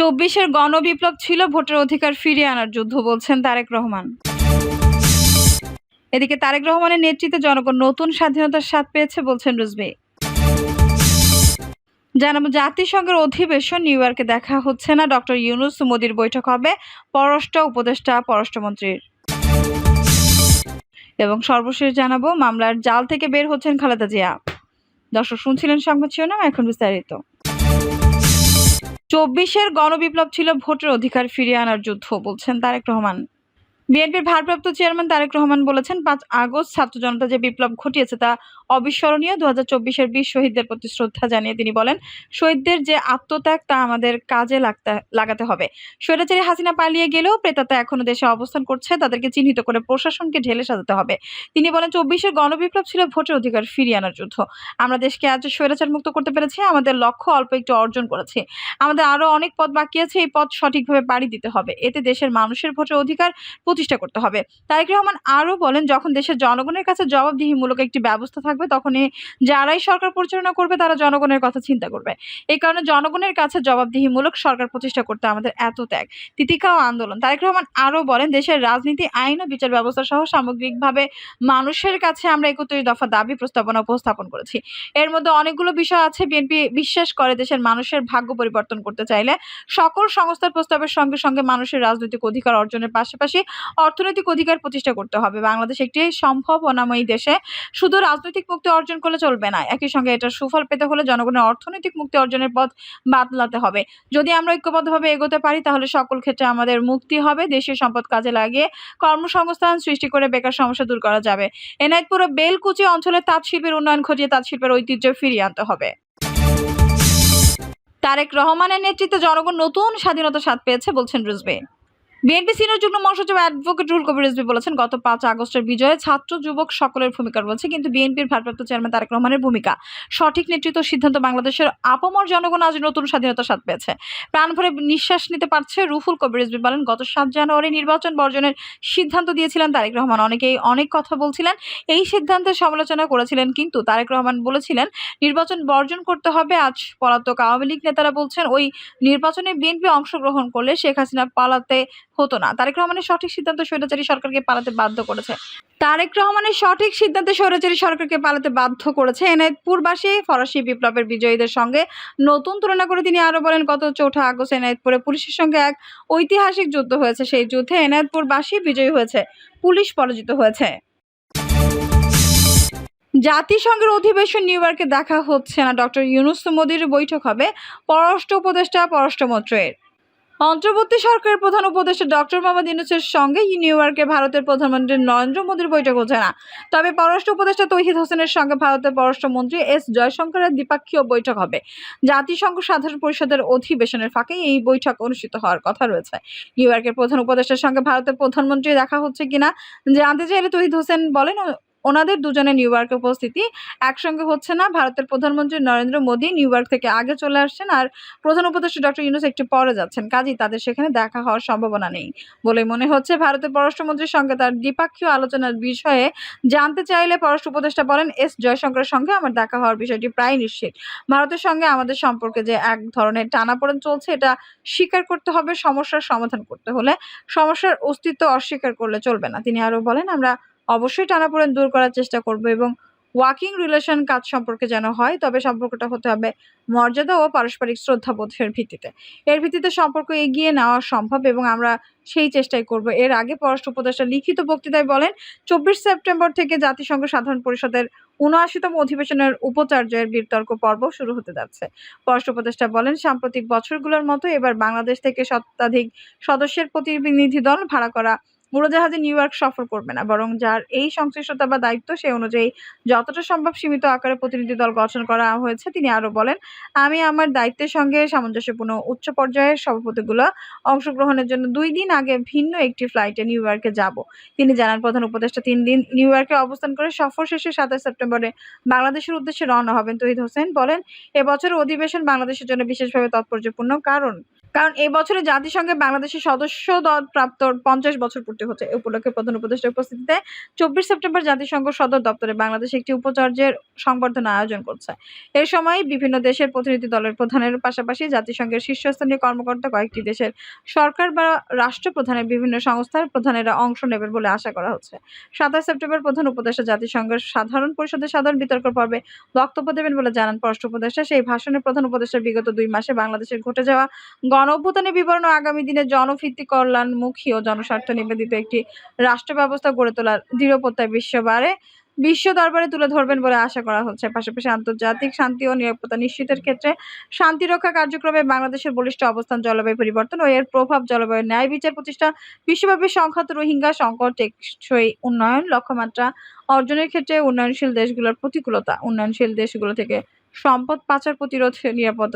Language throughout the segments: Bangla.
২৪-এর গণবিপ্লব ছিল ভোটের অধিকার ফিরিয়ে আনার যুদ্ধ, বলছেন তারেক রহমান। এদিকে তারেক রহমানের নেতৃত্বে জনগণ নতুন স্বাধীনতার স্বাদ পেয়েছে, বলছেন রুজভী। জানাবো, জাতিসংঘের অধিবেশন নিউ ইয়র্কে দেখা হচ্ছে না ডক্টর ইউনূস, মোদির বৈঠক হবে পররাষ্ট্র উপদেষ্টা পররাষ্ট্রমন্ত্রীর। এবং সর্বশেষ জানাবো, মামলার জাল থেকে বের হচ্ছেন খালেদা জিয়া। দর্শক, শুনছিলেন সংবাদ শিরোনাম, এখন বিস্তারিত। ২৪-এর গণবিপ্লব ছিল ভোটের অধিকার ফিরিয়ে আনার যুদ্ধ, বলছেন তারেক রহমান। বিএনপির ভারপ্রাপ্ত চেয়ারম্যান তারেক রহমান বলেছেন, ৫ আগস্ট ছাত্র জনতা যে বিপ্লব ঘটিয়েছে তা অবিস্মরণীয়। ২০২৪-এর বীর শহীদদের প্রতি শ্রদ্ধা জানিয়ে তিনি বলেন, শহীদদের যে আত্মত্যাগ তা আমাদের কাজে লাগাতে হবে। স্বৈরাচারী হাসিনা পালিয়ে গেলেও প্রেতাত্মা এখনো দেশে অবস্থান করছে, তাদেরকে চিহ্নিত করে প্রশাসনকে ঢেলে সাজাতে হবে। তিনি বলেন, ২৪-এর গণবিপ্লব ছিল ভোটের অধিকার ফিরিয়ে আনার যুদ্ধ। আমরা দেশকে আজ স্বৈরাচার মুক্ত করতে পেরেছি। আমাদের লক্ষ্য অল্প একটু অর্জন করেছি। আমাদের আরো অনেক পথ বাকি আছে। এই পথ সঠিকভাবে পাড়ি দিতে হবে। এতে দেশের মানুষের ভোটের অধিকার প্রতিষ্ঠা করতে হবে। তারেক রহমান আরো বলেন, যখন দেশের জনগণের কাছে জবাবদিহিমূলক একটি ব্যবস্থা থাকবে, তখনই যারাই সরকার পরিচালনা করবে তারা জনগণের কথা চিন্তা করবে। এই কারণে জনগণের কাছে জবাবদিহিমূলক সরকার প্রতিষ্ঠা করতে আমাদের এত ত্যাগ, তিতিক্ষা ও আন্দোলন। তারেক রহমান আরো বলেন, দেশের রাজনীতি, আইন ও বিচার ব্যবস্থা সহ সামগ্রিকভাবে মানুষের কাছে আমরা ৩১ দফা দাবি প্রস্তাবনা উপস্থাপন করেছি। এর মধ্যে অনেকগুলো বিষয় আছে। বিএনপি বিশ্বাস করে, দেশের মানুষের ভাগ্য পরিবর্তন করতে চাইলে সকল সংস্থার প্রস্তাবের সঙ্গে সঙ্গে মানুষের রাজনৈতিক অধিকার অর্জনের পাশাপাশি অর্থনৈতিক অধিকার প্রতিষ্ঠা করতে হবে। বাংলাদেশ একটি সম্ভাবনাময়ী দেশে শুধু রাজনৈতিক মুক্তি অর্জন করলে চলবে না, একই সঙ্গে এটার সুফল পেতে হলে জনগণের অর্থনৈতিক মুক্তি অর্জনের পথ বাতলাতে হবে। যদি আমরা ঐক্যবদ্ধভাবে এগোতে পারি, তাহলে সকল ক্ষেত্রে আমাদের মুক্তি হবে। দেশীয় সম্পদ কাজে লাগিয়ে কর্মসংস্থান সৃষ্টি করে বেকার সমস্যা দূর করা যাবে। এনায়েতপুর ও বেলকুচি অঞ্চলে তাঁত শিল্পের উন্নয়ন ঘটিয়ে তাঁত শিল্পের ঐতিহ্য ফিরিয়ে আনতে হবে। তারেক রহমানের নেতৃত্বে জনগণ নতুন স্বাধীনতার স্বাদ পেয়েছে, বলছেন রুজভী। বিএনপি সিনিয়র যুগ্ম মহাসচিব অ্যাডভোকেট রুহুল কবির রিজভী বলেছেন, গত ৫ আগস্টের বিজয়ে ছাত্র যুবক সকলের ভূমিকা রয়েছে, কিন্তু বিএনপির ভারপ্রাপ্ত চেয়ারম্যান তারেক রহমানের ভূমিকা, সঠিক নেতৃত্ব, সিদ্ধান্ত বাংলাদেশের আপামর জনগণ আজ নতুন স্বাধীনতার স্বাদ পেয়েছে, প্রাণ ভরে নিঃশ্বাস নিতে পারছে। রুহুল কবির রিজভী বলেন, গত ৭ জানুয়ারি নির্বাচন বর্জনের সিদ্ধান্ত দিয়েছিলেন তারেক রহমান। অনেকেই অনেক কথা বলছিলেন, এই সিদ্ধান্তের সমালোচনা করেছিলেন, কিন্তু তারেক রহমান বলেছিলেন নির্বাচন বর্জন করতে হবে। আজ পলাতক আওয়ামী লীগ নেতারা বলছেন, ওই নির্বাচনে বিএনপি অংশগ্রহণ করলে শেখ হাসিনা পালাতে হতো না। তারেক রহমানের সঠিক সিদ্ধান্ত স্বৈরাচারী সরকারকে পালাতে বাধ্য করেছে। এনায়েতপুরবাসী ফরাসি বিপ্লবের বিজয়ীদের সঙ্গে নতুন তুলনা করে তিনি আরো বলেন, গত ৪ আগস্ট এনায়েতপুরে পুলিশের সঙ্গে এক ঐতিহাসিক যুদ্ধ হয়েছে। সেই যুদ্ধে এনায়েতপুরবাসী বিজয়ী হয়েছে, পুলিশ পরাজিত হয়েছে। জাতিসংঘের অধিবেশন নিউ ইয়র্কে দেখা হচ্ছে না ডক্টর ইউনূস, মোদির বৈঠক হবে পররাষ্ট্র উপদেষ্টা পররাষ্ট্রমন্ত্রীর। অন্তর্বর্তী সরকারের প্রধান উপদেষ্টা ডক্টর মোহাম্মদ ইউনূসের সঙ্গে নিউ ইয়র্কে ভারতের প্রধানমন্ত্রী নরেন্দ্র মোদির বৈঠক হচ্ছে না। তবে পররাষ্ট্র উপদেষ্টা তৌহিদ হোসেনের সঙ্গে ভারতের পররাষ্ট্রমন্ত্রী এস জয়শঙ্করের দ্বিপাক্ষীয় বৈঠক হবে। জাতিসংঘ সাধারণ পরিষদের অধিবেশনের ফাঁকে এই বৈঠক অনুষ্ঠিত হওয়ার কথা রয়েছে। নিউ ইয়র্কের প্রধান উপদেষ্টার সঙ্গে ভারতের প্রধানমন্ত্রী দেখা হচ্ছে কিনা জানতে চাইলে তৌহিদ হোসেন বলেন, ওনাদের দুজনের নিউ ইয়র্কে উপস্থিতি একসঙ্গে হচ্ছে না। ভারতের প্রধানমন্ত্রী নরেন্দ্র মোদী নিউ ইয়র্ক থেকে আগে চলে আসছেন, আর প্রধান উপদেষ্টা ডক্টর ইউনূস একটু পরে যাচ্ছেন। কাজেই তাদের সেখানে দেখা হওয়ার সম্ভাবনা নেই বলে মনে হচ্ছে। ভারতের পররাষ্ট্রমন্ত্রীর সঙ্গে তার দ্বিপাক্ষীয় আলোচনার বিষয়ে জানতে চাইলে পররাষ্ট্র উপদেষ্টা বলেন, এস জয়শঙ্করের সঙ্গে আমার দেখা হওয়ার বিষয়টি প্রায় নিশ্চিত। ভারতের সঙ্গে আমাদের সম্পর্কে যে এক ধরনের টানাপোড়েন চলছে, এটা স্বীকার করতে হবে। সমস্যার সমাধান করতে হলে সমস্যার অস্তিত্ব অস্বীকার করলে চলবে না। তিনি আরো বলেন, আমরা অবশ্যই টানাপোড়েন দূর করার চেষ্টা করব এবং ওয়ার্কিং রিলেশন কাজ সম্পর্কে যেন হয়, তবে সম্পর্কটা হতে হবে মর্যাদা ও পারস্পরিক শ্রদ্ধাবোধের ভিত্তিতে। এর ভিত্তিতে সম্পর্ক এগিয়ে নেওয়া সম্ভব এবং আমরা সেই চেষ্টাই করব। এর আগে পররাষ্ট্র উপদেষ্টা লিখিত বক্তৃতায় বলেন, ২৪ সেপ্টেম্বর থেকে জাতিসংঘ সাধারণ পরিষদের ৭৯তম অধিবেশনের উপাচার্যের বিতর্ক পর্ব শুরু হতে যাচ্ছে। পররাষ্ট্র উপদেষ্টা বলেন, সাম্প্রতিক বছরগুলোর মতো এবার বাংলাদেশ থেকে শতাধিক সদস্যের প্রতিনিধি দল ভাড়া করা উড়োজাহাজে নিউ ইয়র্ক সফর করবে না, বরং যার এই সংশ্লিষ্টতা বা দায়িত্ব সে অনুযায়ী যতটা সম্ভব সীমিত আকারে প্রতিনিধি দল গঠন করা হয়েছে। তিনি আরো বলেন, আমি আমার দায়িত্বের সঙ্গে সামঞ্জস্যপূর্ণ উচ্চ পর্যায়ের সভাপতিগুলো অংশগ্রহণের জন্য ২ দিন আগে ভিন্ন একটি ফ্লাইটে নিউ ইয়র্কে যাব। তিনি জানান, প্রধান উপদেষ্টা ৩ দিন নিউ ইয়র্কে অবস্থান করে সফর শেষে ২৭ সেপ্টেম্বরে বাংলাদেশের উদ্দেশ্যে রওনা হবেন। তৌহিদ হোসেন বলেন, এবছরের অধিবেশন বাংলাদেশের জন্য বিশেষভাবে তাৎপর্যপূর্ণ, কারণ কারণ এই বছরে জাতিসংঘে বাংলাদেশের সদস্য প্রাপ্ত 50 বছর পূর্তি হচ্ছে। এ উপলক্ষে প্রধান উপদেষ্টার উপস্থিতিতে 24 সেপ্টেম্বর জাতিসংঘ সদর দপ্তরে বাংলাদেশে একটি উপাচার্যের সংবর্ধনা আয়োজন করছে। এ সময় বিভিন্ন দেশের প্রতিনিধি দলের প্রধানের পাশাপাশি জাতিসংঘের শীর্ষস্থানীয় কর্মকর্তা, কয়েকটি দেশের সরকার বা রাষ্ট্রপ্রধানের বিভিন্ন সংস্থার প্রধানেরা অংশ নেবেন বলে আশা করা হচ্ছে। 27 সেপ্টেম্বর প্রধান উপদেষ্টা জাতিসংঘের সাধারণ পরিষদের সাধারণ বিতর্ক পর্বে বক্তব্য দেবেন বলে জানান পররাষ্ট্র উপদেষ্টা। সেই ভাষণে প্রধান উপদেষ্টা বিগত 2 মাসে বাংলাদেশের ঘটে যাওয়া গণঅভ্যুত্থানের বিবরণ ও আগামী দিনে জনভিত্তিক কল্যাণমুখী ও জনস্বার্থ নিবেদিত একটি রাষ্ট্র ব্যবস্থা গড়ে তোলার দৃঢ় প্রত্যয় বিশ্ব দরবারে তুলে ধরবেন বলে আশা করা হচ্ছে। পাশাপাশি আন্তর্জাতিক শান্তি ও নিরাপত্তা নিশ্চিতের ক্ষেত্রে শান্তিরক্ষা কার্যক্রমে বাংলাদেশের বলিষ্ঠ অবস্থান, জলবায়ু পরিবর্তন ও এর প্রভাব, জলবায়ু ন্যায় বিচার প্রতিষ্ঠা, বিশ্বব্যাপী সংখ্যাত রোহিঙ্গা সংকট, টেকসই উন্নয়ন লক্ষ্যমাত্রা অর্জনের ক্ষেত্রে উন্নয়নশীল দেশগুলোর প্রতিকূলতা, উন্নয়নশীল দেশগুলো থেকে সম্পদ পাচার প্রতিরোধ, নিরাপদ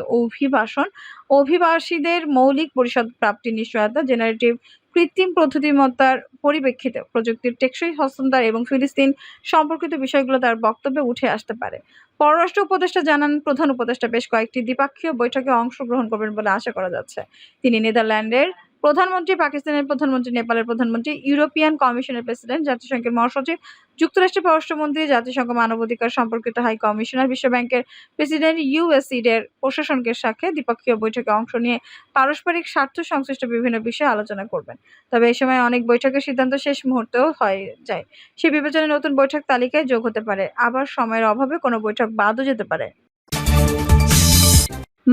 অভিবাসীদের মৌলিক পরিষদ প্রাপ্তির নিশ্চয়তা, জেনারেটিভ কৃত্রিম বুদ্ধিমত্তার পরিপ্রেক্ষিতে প্রযুক্তির টেকসই হস্তান্তর এবং ফিলিস্তিন সম্পর্কিত বিষয়গুলো তার বক্তব্যে উঠে আসতে পারে। পররাষ্ট্র উপদেষ্টা জানান, প্রধান উপদেষ্টা বেশ কয়েকটি দ্বিপাক্ষীয় বৈঠকে অংশগ্রহণ করবেন বলে আশা করা যাচ্ছে। তিনি নেদারল্যান্ডের প্রধানমন্ত্রী, পাকিস্তানের প্রধানমন্ত্রী, নেপালের প্রধানমন্ত্রী, ইউরোপিয়ান কমিশনের প্রেসিডেন্ট, জাতিসংঘের মহাসচিব, যুক্তরাষ্ট্রের পররাষ্ট্রমন্ত্রী, জাতিসংঘ মানবাধিকার সম্পর্কিত হাই কমিশনার, বিশ্বব্যাংকের প্রেসিডেন্ট, ইউএসএইডের প্রশাসকের সাথে দ্বিপক্ষীয় বৈঠকে অংশ নিয়ে পারস্পরিক স্বার্থ সংশ্লিষ্ট বিভিন্ন বিষয়ে আলোচনা করবেন। তবে এই সময় অনেক বৈঠকের সিদ্ধান্ত শেষ মুহূর্তেও হয়ে যায়। সে বিবেচনায় নতুন বৈঠক তালিকায় যোগ হতে পারে, আবার সময়ের অভাবে কোনো বৈঠক বাদও যেতে পারে।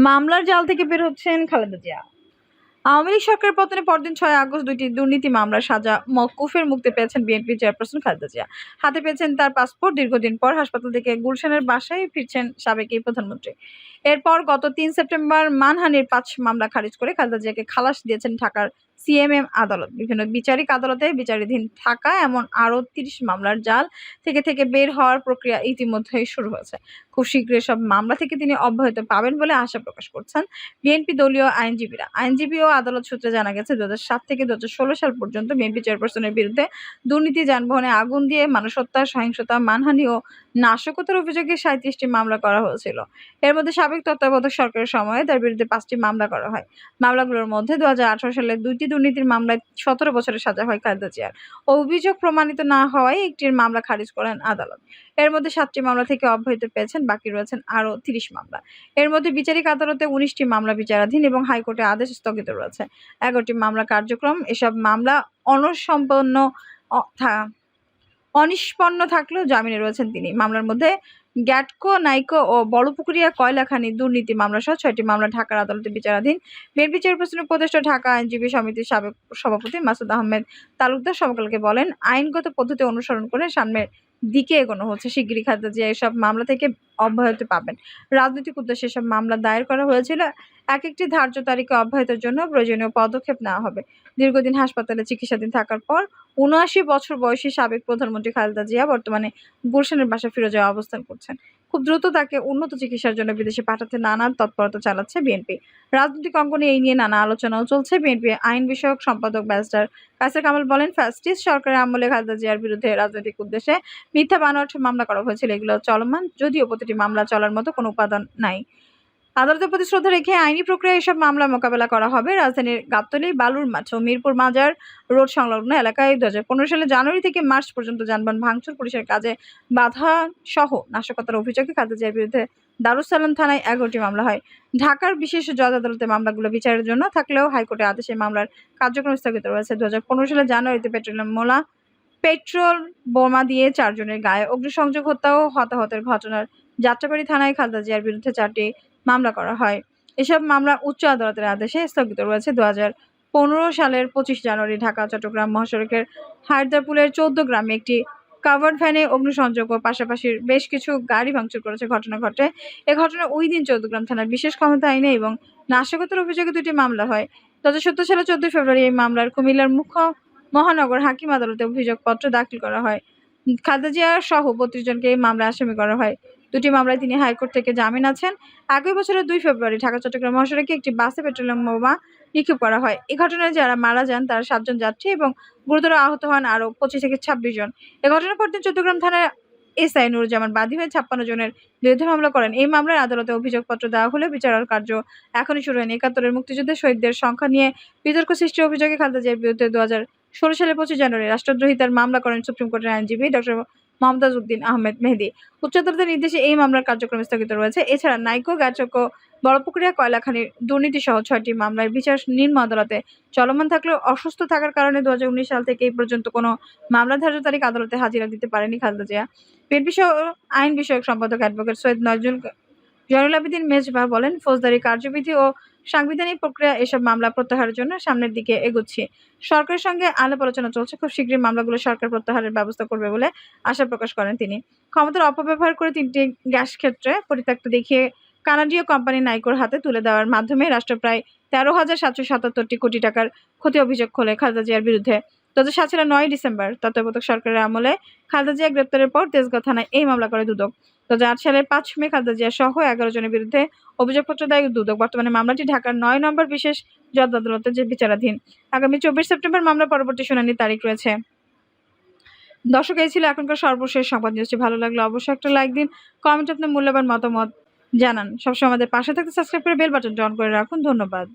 মামলার জাল থেকে বের হচ্ছেন খালেদা জিয়া। আওয়ামী লীগ সরকারের পতনের পরদিন 6 আগস্ট 2টি দুর্নীতি মামলার সাজা মওকুফের মুক্তি পেয়েছেন বিএনপি চেয়ারপারসন খালেদা জিয়া। হাতে পেয়েছেন তার পাসপোর্ট। দীর্ঘদিন পর হাসপাতাল থেকে গুলশানের বাসায় ফিরছেন সাবেক এই প্রধানমন্ত্রী। এরপর গত 3 সেপ্টেম্বর মানহানির 5 মামলা খারিজ করে খালেদা জিয়াকে খালাস দিয়েছেন ঢাকার সিএমএম আদালত। বিভিন্ন বিচারিক আদালতে বিচারাধীন থাকা এমন আরও 30 মামলার জাল থেকে বের হওয়ার প্রক্রিয়া ইতিমধ্যেই শুরু হয়েছে। খুব শীঘ্রই সব মামলা থেকে তিনি অব্যাহতি পাবেন বলে আশা প্রকাশ করছেন বিএনপি দলীয় আইনজীবীরা। আইনজীবী ও আদালত সূত্রে জানা গেছে, 2007 থেকে 2016 সাল পর্যন্ত বিএনপি চেয়ারপারসনের বিরুদ্ধে দুর্নীতি, যানবাহনে আগুন দিয়ে মানুষ হত্যা, সহিংসতা, মানহানি ও নাশকতার অভিযোগে 37টি মামলা করা হয়েছিল। এর মধ্যে সাবেক তত্ত্বাবধায়ক সরকারের সময়ে তার বিরুদ্ধে 5টি মামলা করা হয়। মামলাগুলোর মধ্যে 2018 সালে 2টি দুর্নীতির মামলায় 17 বছরের সাজা হয় খালেদা জিয়ার। অভিযোগ প্রমাণিত না হওয়ায় একটির মামলা খারিজ করেন আদালত। এর মধ্যে 7টি মামলা থেকে অব্যাহতি পেয়েছেন, বাকি রয়েছেন আরও 30 মামলা। এর মধ্যে বিচারিক আদালতে 19টি মামলা বিচারাধীন এবং হাইকোর্টে আদেশ স্থগিত রয়েছে। 11টি মামলা কার্যক্রম। এসব মামলা অনিষ্পন্ন থাকলেও জামিনে রয়েছেন তিনি। মামলার মধ্যে গ্যাটকো, নাইকো ও বড়পুকুরিয়া কয়লা খানি দুর্নীতি মামলাসহ 6টি মামলা ঢাকার আদালতে বিচারাধীন। বিএনপি চেয়ারপারসনের উপদেষ্টা ঢাকা আইনজীবী সমিতির সাবেক সভাপতি মাসুদ আহমেদ তালুকদার সমকালকে বলেন, আইনগত পদ্ধতি অনুসরণ করে সামনের দিকে এগোনো হচ্ছে। শিগগিরই খালেদা জিয়া এসব মামলা থেকে অব্যাহতি পাবেন। রাজনৈতিক উদ্দেশ্যে এসব মামলা দায়ের করা হয়েছিল। একটি ধার্য তারিখে অব্যাহতির জন্য প্রয়োজনীয় পদক্ষেপ নেওয়া হবে। দীর্ঘদিন হাসপাতালে চিকিৎসাধীন থাকার পর ৭৯ বছর বয়সী সাবেক প্রধানমন্ত্রী খালেদা জিয়া বর্তমানে গুলশানের বাসায় ফিরে যাওয়া অবস্থান করছেন। খুব দ্রুত তাকে উন্নত চিকিৎসার জন্য বিদেশে পাঠাতে নানা তৎপরতা চালাচ্ছে বিএনপি। রাজনৈতিক অঙ্গনে এই নিয়ে নানা আলোচনাও চলছে। বিএনপি আইন বিষয়ক সম্পাদক ব্যারিস্টার কায়সার কামাল বলেন, ফ্যাসিস্ট সরকারের আমলে খালেদা জিয়ার বিরুদ্ধে রাজনৈতিক উদ্দেশ্যে মিথ্যা বানোয়াট মামলা করা হয়েছিল। এগুলো চলমান, যদিও প্রতিটি মামলা চলার মতো কোনো উপাদান নাই। আদালতের প্রতি শ্রদ্ধা রেখে আইনি প্রক্রিয়ায় এসব মামলা মোকাবেলা করা হবে। রাজধানীর গাবতলী, বালুর মাঠ ও মিরপুর মাজার রোড সংলগ্ন এলাকায় 2015 সালের জানুয়ারি থেকে মার্চ পর্যন্ত যানবাহন ভাঙচুর, পুলিশের কাজে বাধা সহ নাশকতার অভিযোগে খালেদা জিয়ার বিরুদ্ধে দারুস সালাম থানায় 11টি মামলা হয়। ঢাকার বিশেষ জজ আদালতে মামলাগুলো বিচারের জন্য থাকলেও হাইকোর্টের আদেশে মামলার কার্যক্রম স্থগিত রয়েছে। 2015 সালের জানুয়ারিতে পেট্রোল বোমা দিয়ে 4 জনের গায়ে অগ্নিসংযোগ, হত্যা ও হতাহতের ঘটনার যাত্রাবাড়ী থানায় খালেদা জিয়ার বিরুদ্ধে 4টি মামলা করা হয়। এসব মামলা উচ্চ আদালতের আদেশে স্থগিত রয়েছে। 2015 সালের 25 জানুয়ারি ঢাকা চট্টগ্রাম মহাসড়কের হায়দারপুলের 14 গ্রামে একটি কাভার্ড ভ্যানে অগ্নিসংযোগ ও পাশাপাশি বেশ কিছু গাড়ি ভাঙচুর করেছে ঘটনা ঘটে। এ ঘটনায় ওই দিন 14 গ্রাম থানার বিশেষ ক্ষমতা আইনে এবং নাশকতার অভিযোগে 2টি মামলা হয়। 2017 সালের 14 ফেব্রুয়ারি এই মামলার কুমিল্লার মহানগর হাকিম আদালতে অভিযোগপত্র দাখিল করা হয়। খালেদা জিয়া সহ 32 জনকে এই মামলায় আসামি করা হয়। 2টি মামলায় তিনি হাইকোর্ট থেকে জামিন আছেন। একই বছরের 2 ফেব্রুয়ারি ঢাকা চট্টগ্রাম মহাসড়কে একটি বাসে পেট্রোলিয়াম বোমা নিক্ষেপ করা হয়। এই ঘটনায় যারা মারা যান তারা 7 জন যাত্রী এবং গুরুতর আহত হন আরও 25 থেকে 26 জন। এ ঘটনার পরদিন চট্টগ্রাম থানায় এসআই নুরুজ্জামান বাদী হয়ে ৫৬ জনের বিরুদ্ধে মামলা করেন। এই মামলার আদালতে অভিযোগপত্র দেওয়া হলেও বিচার কার্য এখনই শুরু হয়নি। ৭১ এর মুক্তিযুদ্ধের শহীদদের সংখ্যা নিয়ে বিতর্ক সৃষ্টির অভিযোগে খালেদা জিয়ার বিরুদ্ধে ২০১৬ সালের ২৫ জানুয়ারি রাষ্ট্রদ্রোহিতার মামলা করেন সুপ্রিম কোর্টের আইনজীবী ডক্টর মমতাজ উদ্দিন আহমেদ মেহেদী। উচ্চ আদালতের নির্দেশে এই মামলার কার্যক্রম স্থগিত রয়েছে। এছাড়া নাইকো, গাটক, বড়পুকুরিয়া কয়লা খানির দুর্নীতিসহ ৬টি মামলার বিচার নিম্ন আদালতে চলমান থাকলেও অসুস্থ থাকার কারণে ২০১৯ সাল থেকে এই পর্যন্ত কোনো মামলা ধার্য তারিখ আদালতে হাজিরা দিতে পারেনি খালেদা জিয়া। বিএনপি আইন বিষয়ক সম্পাদক অ্যাডভোকেট সৈয়দ জয়নুল আবেদীন মেজবাহ বলেন, ফৌজদারি কার্যবিধি ও সাংবিধানিক প্রক্রিয়া এসব মামলা প্রত্যাহারের জন্য সামনের দিকে এগোচ্ছি। সরকারের সঙ্গে আলাপ আলোচনা চলছে। খুব শীঘ্রই মামলাগুলো সরকার প্রত্যাহারের ব্যবস্থা করবে বলে আশা প্রকাশ করেন তিনি। ক্ষমতার অপব্যবহার করে ৩টি গ্যাস ক্ষেত্রে পরিত্যক্ত দেখিয়ে কানাডীয় কোম্পানি নাইকোর হাতে তুলে দেওয়ার মাধ্যমে রাষ্ট্র প্রায় ১৩,৭৭৭ কোটি টাকার ক্ষতি অভিযোগ খোলে খালেদা জিয়ার বিরুদ্ধে। ২০০৭ সালের ৯ ডিসেম্বর তত্ত্বাবধায়ক সরকারের আমলে খালেদা জিয়া গ্রেপ্তারের পর তেজগাঁও থানায় এই মামলা করে দুদক। ২০০৮ সালের ৫ মে খালেদা জিয়া সহ ১১ জনের বিরুদ্ধে অভিযোগপত্র দেয় দুদক। বর্তমানে মামলাটি ঢাকার ৯ নম্বর বিশেষ জজ আদালতে বিচারাধীন। আগামী ২৪ সেপ্টেম্বর মামলার পরবর্তী শুনানির তারিখ রয়েছে। দর্শক, এই ছিল এখনকার সর্বশেষ সংবাদ নিউজটি। ভালো লাগলে অবশ্যই একটা লাইক দিন, কমেন্টে আপনার মূল্যবান মতামত জানান। সবসময় আমাদের পাশে থাকতে সাবস্ক্রাইব করে বেল বাটনটি অন করে রাখুন। ধন্যবাদ।